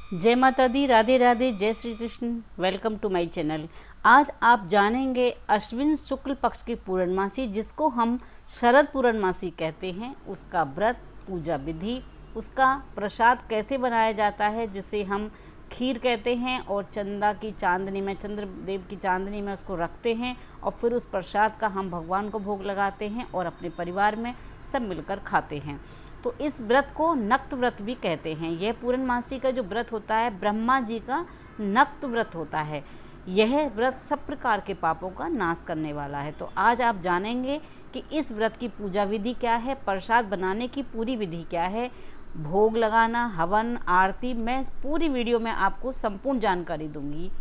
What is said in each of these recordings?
जय माता दी, राधे राधे, जय Shri Krishna. Welcome to my channel. आज आप जानेंगे अश्विन शुक्ल पक्ष की पूर्णमासी, जिसको हम शरद पूर्णमासी कहते हैं, उसका व्रत, पूजा विधि, उसका प्रसाद कैसे बनाया जाता है, जिसे हम खीर कहते हैं, और चंदा की चांदनी में, चंद्रदेव की चांदनी में उसको रखते हैं और फिर उस प्रसाद का हम भगवान को भोग लगाते हैं और अपने परिवार में सब मिलकर खाते हैं। तो इस व्रत को नक्त व्रत भी कहते हैं। यह पूर्णमासी का जो व्रत होता है, ब्रह्मा जी का नक्त व्रत होता है। यह व्रत सब प्रकार के पापों का नाश करने वाला है। तो आज आप जानेंगे कि इस व्रत की पूजा विधि क्या है, प्रसाद बनाने की पूरी विधि क्या है, भोग लगाना, हवन, आरती, मैं पूरी वीडियो में आपको संपूर्ण जानकारी दूंगी।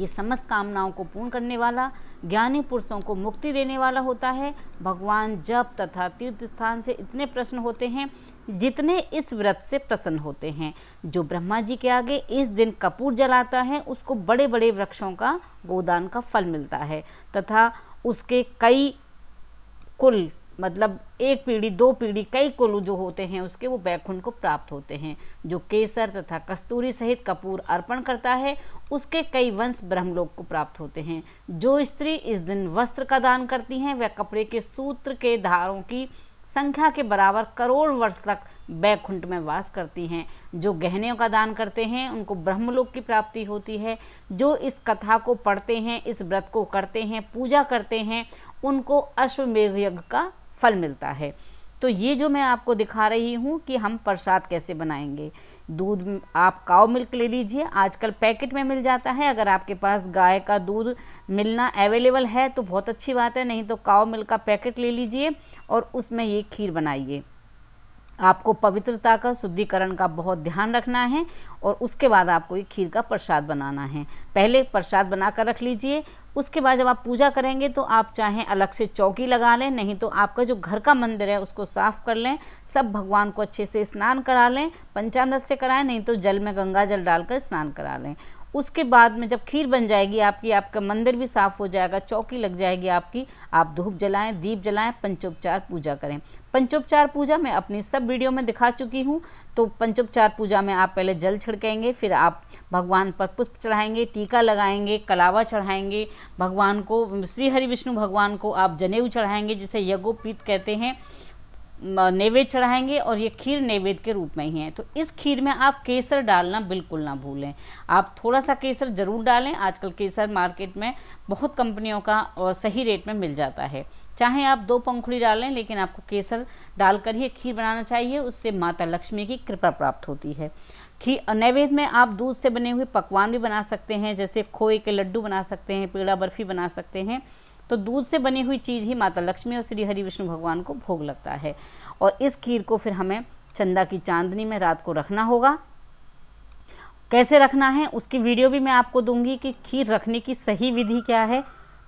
ये समस्त कामनाओं को पूर्ण करने वाला, ज्ञानी पुरुषों को मुक्ति देने वाला होता है। भगवान जप तथा तीर्थ स्थान से इतने प्रसन्न होते हैं जितने इस व्रत से प्रसन्न होते हैं। जो ब्रह्मा जी के आगे इस दिन कपूर जलाता है, उसको बड़े बड़े वृक्षों का गोदान का फल मिलता है तथा उसके कई कुल, मतलब एक पीढ़ी, दो पीढ़ी, कई कुल जो होते हैं उसके, वो बैकुंठ को प्राप्त होते हैं। जो केसर तथा कस्तूरी सहित कपूर अर्पण करता है, उसके कई वंश ब्रह्मलोक को प्राप्त होते हैं। जो स्त्री इस दिन वस्त्र का दान करती हैं, वह कपड़े के सूत्र के धारों की संख्या के बराबर करोड़ वर्ष तक बैकुंठ में वास करती हैं। जो गहनों का दान करते हैं, उनको ब्रह्मलोक की प्राप्ति होती है। जो इस कथा को पढ़ते हैं, इस व्रत को करते हैं, पूजा करते हैं, उनको अश्वमेध यज्ञ का फल मिलता है। तो ये जो मैं आपको दिखा रही हूँ कि हम प्रसाद कैसे बनाएंगे। दूध, आप काऊ मिल्क ले लीजिए, आजकल पैकेट में मिल जाता है। अगर आपके पास गाय का दूध मिलना अवेलेबल है तो बहुत अच्छी बात है, नहीं तो काऊ मिल्क का पैकेट ले लीजिए और उसमें ये खीर बनाइए। आपको पवित्रता का, शुद्धिकरण का बहुत ध्यान रखना है और उसके बाद आपको ये खीर का प्रसाद बनाना है। पहले प्रसाद बनाकर रख लीजिए। उसके बाद जब आप पूजा करेंगे तो आप चाहें अलग से चौकी लगा लें, नहीं तो आपका जो घर का मंदिर है उसको साफ़ कर लें, सब भगवान को अच्छे से स्नान करा लें, पंचामृत से कराएं, नहीं तो जल में गंगा जल डालकर स्नान करा लें। उसके बाद में जब खीर बन जाएगी आपकी, आपका मंदिर भी साफ़ हो जाएगा, चौकी लग जाएगी आपकी, आप धूप जलाएं, दीप जलाएं, पंचोपचार पूजा करें। पंचोपचार पूजा मैं अपनी सब वीडियो में दिखा चुकी हूँ। तो पंचोपचार पूजा में आप पहले जल छिड़केंगे, फिर आप भगवान पर पुष्प चढ़ाएंगे, टीका लगाएंगे, कलावा चढ़ाएंगे, भगवान को, श्री हरि विष्णु भगवान को आप जनेऊ चढ़ाएंगे, जिसे यज्ञोपवीत कहते हैं, नैवेद्य चढ़ाएंगे और ये खीर नैवेद्य के रूप में ही है। तो इस खीर में आप केसर डालना बिल्कुल ना भूलें। आप थोड़ा सा केसर ज़रूर डालें। आजकल केसर मार्केट में बहुत कंपनियों का और सही रेट में मिल जाता है। चाहे आप 2 पंखुड़ी डालें, लेकिन आपको केसर डालकर ही खीर बनाना चाहिए, उससे माता लक्ष्मी की कृपा प्राप्त होती है। खीर नैवेद्य में आप दूध से बने हुए पकवान भी बना सकते हैं, जैसे खोए के लड्डू बना सकते हैं, पेड़ा बर्फी बना सकते हैं। तो दूध से बनी हुई चीज़ ही माता लक्ष्मी और श्री हरि विष्णु भगवान को भोग लगता है। और इस खीर को फिर हमें चंदा की चांदनी में रात को रखना होगा। कैसे रखना है उसकी वीडियो भी मैं आपको दूंगी कि खीर रखने की सही विधि क्या है,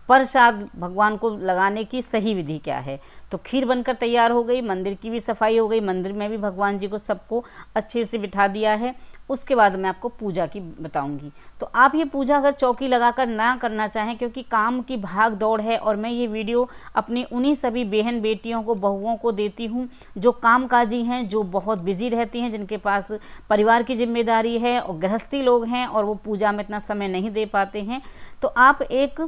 प्रसाद भगवान को लगाने की सही विधि क्या है। तो खीर बनकर तैयार हो गई, मंदिर की भी सफाई हो गई, मंदिर में भी भगवान जी को सबको अच्छे से बिठा दिया है। उसके बाद मैं आपको पूजा की बताऊंगी। तो आप ये पूजा अगर चौकी लगाकर ना करना चाहें, क्योंकि काम की भाग दौड़ है, और मैं ये वीडियो अपनी उन्हीं सभी बहन बेटियों को, बहुओं को देती हूँ जो कामकाजी हैं, जो बहुत बिजी रहती हैं, जिनके पास परिवार की जिम्मेदारी है और गृहस्थी लोग हैं और वो पूजा में इतना समय नहीं दे पाते हैं। तो आप एक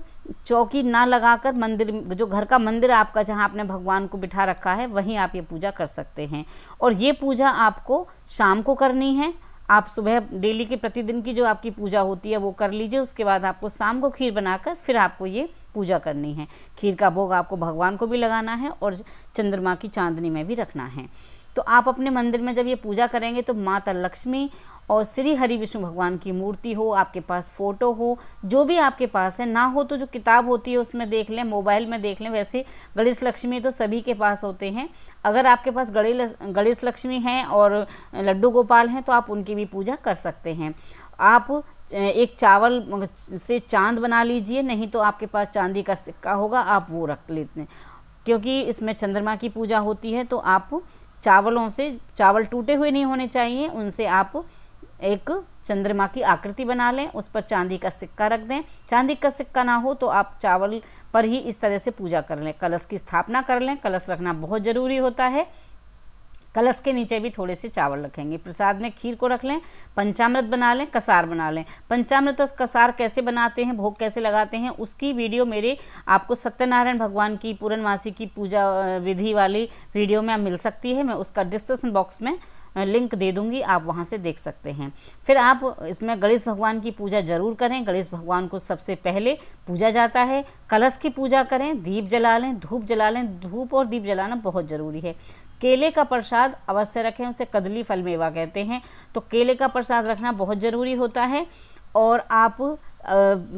चौकी ना लगाकर मंदिर, जो घर का मंदिर आपका, जहाँ आपने भगवान को बिठा रखा है, वहीं आप ये पूजा कर सकते हैं। और ये पूजा आपको शाम को करनी है। आप सुबह डेली के प्रतिदिन की जो आपकी पूजा होती है वो कर लीजिए, उसके बाद आपको शाम को खीर बनाकर फिर आपको ये पूजा करनी है। खीर का भोग आपको भगवान को भी लगाना है और चंद्रमा की चांदनी में भी रखना है। तो आप अपने मंदिर में जब ये पूजा करेंगे तो माता लक्ष्मी और श्री हरि विष्णु भगवान की मूर्ति हो, आपके पास फ़ोटो हो, जो भी आपके पास है, ना हो तो जो किताब होती है उसमें देख लें, मोबाइल में देख लें। वैसे गणेश लक्ष्मी तो सभी के पास होते हैं। अगर आपके पास गणेश लक्ष्मी हैं और लड्डू गोपाल हैं तो आप उनकी भी पूजा कर सकते हैं। आप एक चावल से चांद बना लीजिए, नहीं तो आपके पास चांदी का सिक्का होगा, आप वो रख लेते हैं, क्योंकि इसमें चंद्रमा की पूजा होती है। तो आप चावलों से, चावल टूटे हुए नहीं होने चाहिए, उनसे आप एक चंद्रमा की आकृति बना लें, उस पर चांदी का सिक्का रख दें। चांदी का सिक्का ना हो तो आप चावल पर ही इस तरह से पूजा कर लें। कलश की स्थापना कर लें, कलश रखना बहुत ज़रूरी होता है। कलश के नीचे भी थोड़े से चावल रखेंगे। प्रसाद में खीर को रख लें, पंचामृत बना लें, कसार बना लें। पंचामृत और कसार कैसे बनाते हैं, भोग कैसे लगाते हैं, उसकी वीडियो मेरे आपको सत्यनारायण भगवान की पूर्णमासी की पूजा विधि वाली वीडियो में मिल सकती है। मैं उसका डिस्क्रिप्शन बॉक्स में लिंक दे दूंगी, आप वहां से देख सकते हैं। फिर आप इसमें गणेश भगवान की पूजा जरूर करें। गणेश भगवान को सबसे पहले पूजा जाता है। कलश की पूजा करें, दीप जला लें, धूप जला लें। धूप और दीप जलाना बहुत ज़रूरी है। केले का प्रसाद अवश्य रखें, उसे कदली फल मेवा कहते हैं, तो केले का प्रसाद रखना बहुत ज़रूरी होता है। और आप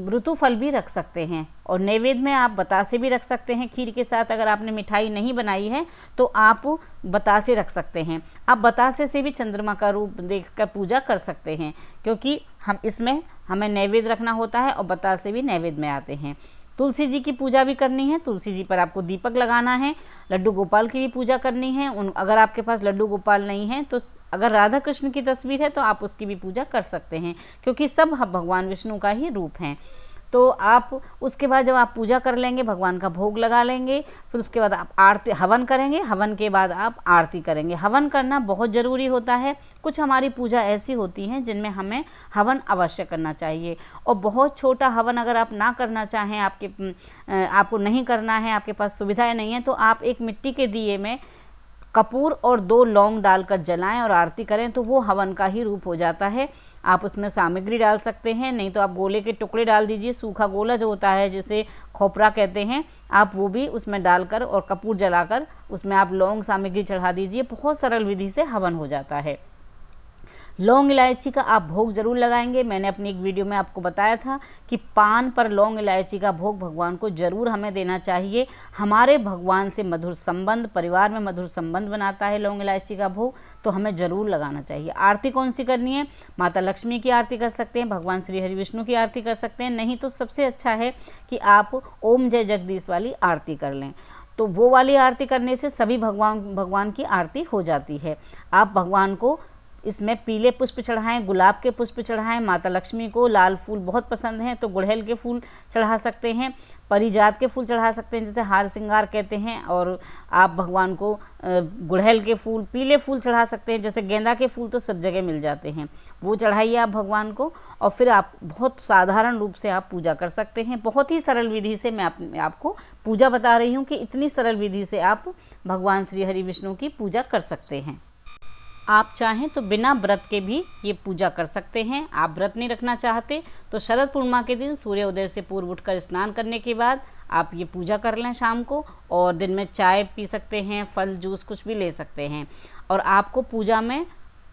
ऋतु फल भी रख सकते हैं, और नैवेद्य में आप बतासे भी रख सकते हैं खीर के साथ। अगर आपने मिठाई नहीं बनाई है तो आप बतासे रख सकते हैं। आप बतासे से भी चंद्रमा का रूप देखकर पूजा कर सकते हैं, क्योंकि हमें नैवेद्य रखना होता है और बतासे भी नैवेद्य में आते हैं। तुलसी जी की पूजा भी करनी है, तुलसी जी पर आपको दीपक लगाना है। लड्डू गोपाल की भी पूजा करनी है। अगर आपके पास लड्डू गोपाल नहीं है तो अगर राधा कृष्ण की तस्वीर है तो आप उसकी भी पूजा कर सकते हैं, क्योंकि सब भगवान विष्णु का ही रूप हैं। तो आप उसके बाद जब आप पूजा कर लेंगे, भगवान का भोग लगा लेंगे, फिर उसके बाद आप आरती हवन करेंगे। हवन के बाद आप आरती करेंगे। हवन करना बहुत ज़रूरी होता है। कुछ हमारी पूजा ऐसी होती हैं जिनमें हमें हवन अवश्य करना चाहिए, और बहुत छोटा हवन अगर आप ना करना चाहें, आपको नहीं करना है, आपके पास सुविधाएं नहीं है, तो आप एक मिट्टी के दिए में कपूर और 2 लौंग डालकर जलाएं और आरती करें, तो वो हवन का ही रूप हो जाता है। आप उसमें सामग्री डाल सकते हैं, नहीं तो आप गोले के टुकड़े डाल दीजिए। सूखा गोला जो होता है जिसे खोपरा कहते हैं, आप वो भी उसमें डालकर और कपूर जलाकर उसमें आप लौंग सामग्री चढ़ा दीजिए। बहुत सरल विधि से हवन हो जाता है। लौंग इलायची का आप भोग जरूर लगाएंगे। मैंने अपनी एक वीडियो में आपको बताया था कि पान पर लौंग इलायची का भोग भगवान को जरूर हमें देना चाहिए। हमारे भगवान से मधुर संबंध, परिवार में मधुर संबंध बनाता है लौंग इलायची का भोग, तो हमें जरूर लगाना चाहिए। आरती कौन सी करनी है? माता लक्ष्मी की आरती कर सकते हैं, भगवान श्री हरि विष्णु की आरती कर सकते हैं, नहीं तो सबसे अच्छा है कि आप ओम जय जगदीश वाली आरती कर लें। तो वो वाली आरती करने से सभी भगवान की आरती हो जाती है। आप भगवान को इसमें पीले पुष्प चढ़ाएं, गुलाब के पुष्प चढ़ाएं। माता लक्ष्मी को लाल फूल बहुत पसंद हैं, तो गुड़हल के फूल चढ़ा सकते हैं, परिजात के फूल चढ़ा सकते हैं जिसे हार श्रृंगार कहते हैं। और आप भगवान को गुड़हल के फूल, पीले फूल चढ़ा सकते हैं, जैसे गेंदा के फूल तो सब जगह मिल जाते हैं, वो चढ़ाइए आप भगवान को। और फिर आप बहुत साधारण रूप से आप पूजा कर सकते हैं। बहुत ही सरल विधि से मैं आपको पूजा बता रही हूँ कि इतनी सरल विधि से आप भगवान श्री हरि विष्णु की पूजा कर सकते हैं। आप चाहें तो बिना व्रत के भी ये पूजा कर सकते हैं। आप व्रत नहीं रखना चाहते तो शरद पूर्णिमा के दिन सूर्योदय से पूर्व उठकर स्नान करने के बाद आप ये पूजा कर लें शाम को, और दिन में चाय पी सकते हैं, फल जूस कुछ भी ले सकते हैं। और आपको पूजा में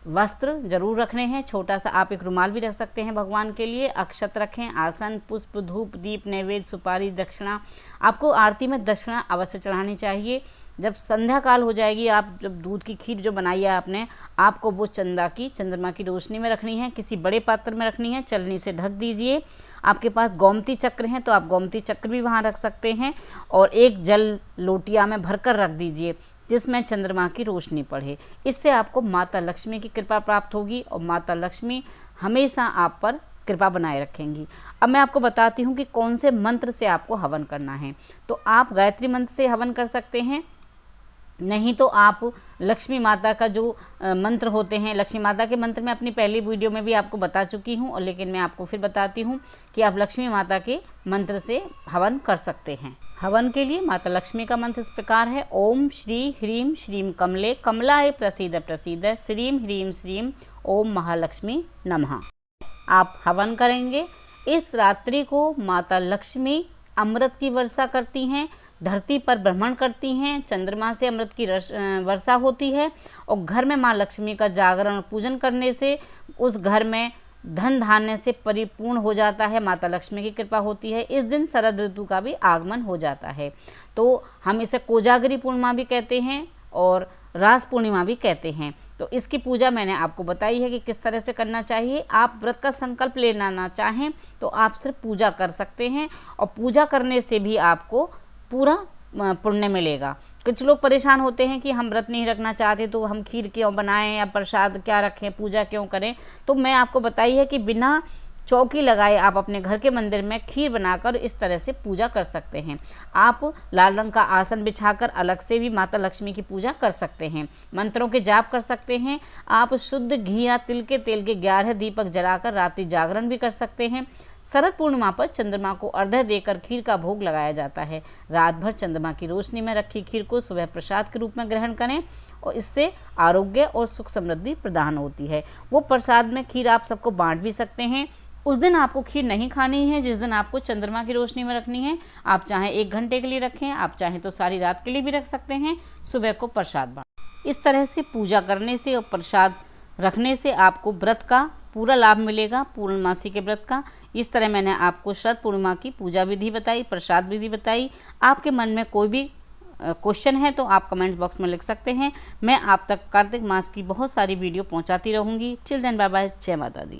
वस्त्र जरूर रखने हैं। छोटा सा आप एक रुमाल भी रख सकते हैं भगवान के लिए। अक्षत रखें, आसन, पुष्प, धूप, दीप, नैवेद्य, सुपारी, दक्षिणा। आपको आरती में दक्षिणा अवश्य चढ़ानी चाहिए। जब संध्या काल हो जाएगी, आप जब दूध की खीर जो बनाई है आपने, आपको वो चंद्रमा की रोशनी में रखनी है, किसी बड़े पात्र में रखनी है, चलनी से ढक दीजिए। आपके पास गोमती चक्र हैं तो आप गोमती चक्र भी वहाँ रख सकते हैं, और एक जल लोटिया में भरकर रख दीजिए जिसमें चंद्रमा की रोशनी पड़े। इससे आपको माता लक्ष्मी की कृपा प्राप्त होगी, और माता लक्ष्मी हमेशा आप पर कृपा बनाए रखेंगी। अब मैं आपको बताती हूँ कि कौन से मंत्र से आपको हवन करना है। तो आप गायत्री मंत्र से हवन कर सकते हैं, नहीं तो आप लक्ष्मी माता का जो मंत्र होते हैं, लक्ष्मी माता के मंत्र मैं अपनी पहली वीडियो में भी आपको बता चुकी हूँ, और लेकिन मैं आपको फिर बताती हूँ कि आप लक्ष्मी माता के मंत्र से हवन कर सकते हैं। हवन के लिए माता लक्ष्मी का मंत्र इस प्रकार है: ओम श्री ह्रीम श्रीम कमले कमलाय प्रसीद प्रसीद श्रीम ह्रीम श्रीम ओम महालक्ष्मी नमः। आप हवन करेंगे। इस रात्रि को माता लक्ष्मी अमृत की वर्षा करती हैं, धरती पर भ्रमण करती हैं, चंद्रमा से अमृत की वर्षा होती है, और घर में माँ लक्ष्मी का जागरण और पूजन करने से उस घर में धन धान्य से परिपूर्ण हो जाता है। माता लक्ष्मी की कृपा होती है। इस दिन शरद ऋतु का भी आगमन हो जाता है, तो हम इसे कोजागरी पूर्णिमा भी कहते हैं और रास पूर्णिमा भी कहते हैं। तो इसकी पूजा मैंने आपको बताई है कि किस तरह से करना चाहिए। आप व्रत का संकल्प लेना ना चाहें तो आप सिर्फ पूजा कर सकते हैं, और पूजा करने से भी आपको पूरा पुण्य मिलेगा। कुछ लोग परेशान होते हैं कि हम व्रत नहीं रखना चाहते तो हम खीर क्यों बनाएं या प्रसाद क्या रखें, पूजा क्यों करें। तो मैं आपको बताई है कि बिना चौकी लगाए आप अपने घर के मंदिर में खीर बनाकर इस तरह से पूजा कर सकते हैं। आप लाल रंग का आसन बिछाकर अलग से भी माता लक्ष्मी की पूजा कर सकते हैं। मंत्रों के जाप कर सकते हैं। आप शुद्ध घी या तिल के तेल के 11 दीपक जलाकर रात्रि जागरण भी कर सकते हैं। शरद पूर्णिमा पर चंद्रमा को अर्घ्य देकर खीर का भोग लगाया जाता है। रात भर चंद्रमा की रोशनी में रखी खीर को सुबह प्रसाद के रूप में ग्रहण करें और इससे आरोग्य और सुख समृद्धि प्रदान होती है। वो प्रसाद में खीर आप सबको बांट भी सकते हैं। उस दिन आपको खीर नहीं खानी है जिस दिन आपको चंद्रमा की रोशनी में रखनी है। आप चाहें 1 घंटे के लिए रखें, आप चाहें तो सारी रात के लिए भी रख सकते हैं। सुबह को प्रसाद बांट। इस तरह से पूजा करने से और प्रसाद रखने से आपको व्रत का पूरा लाभ मिलेगा, पूर्णमासी के व्रत का। इस तरह मैंने आपको शरद पूर्णिमा की पूजा विधि बताई, प्रसाद विधि बताई। आपके मन में कोई भी क्वेश्चन है तो आप कमेंट्स बॉक्स में लिख सकते हैं। मैं आप तक कार्तिक मास की बहुत सारी वीडियो पहुंचाती रहूँगी। टिल देन बाय बाय, जय माता दी।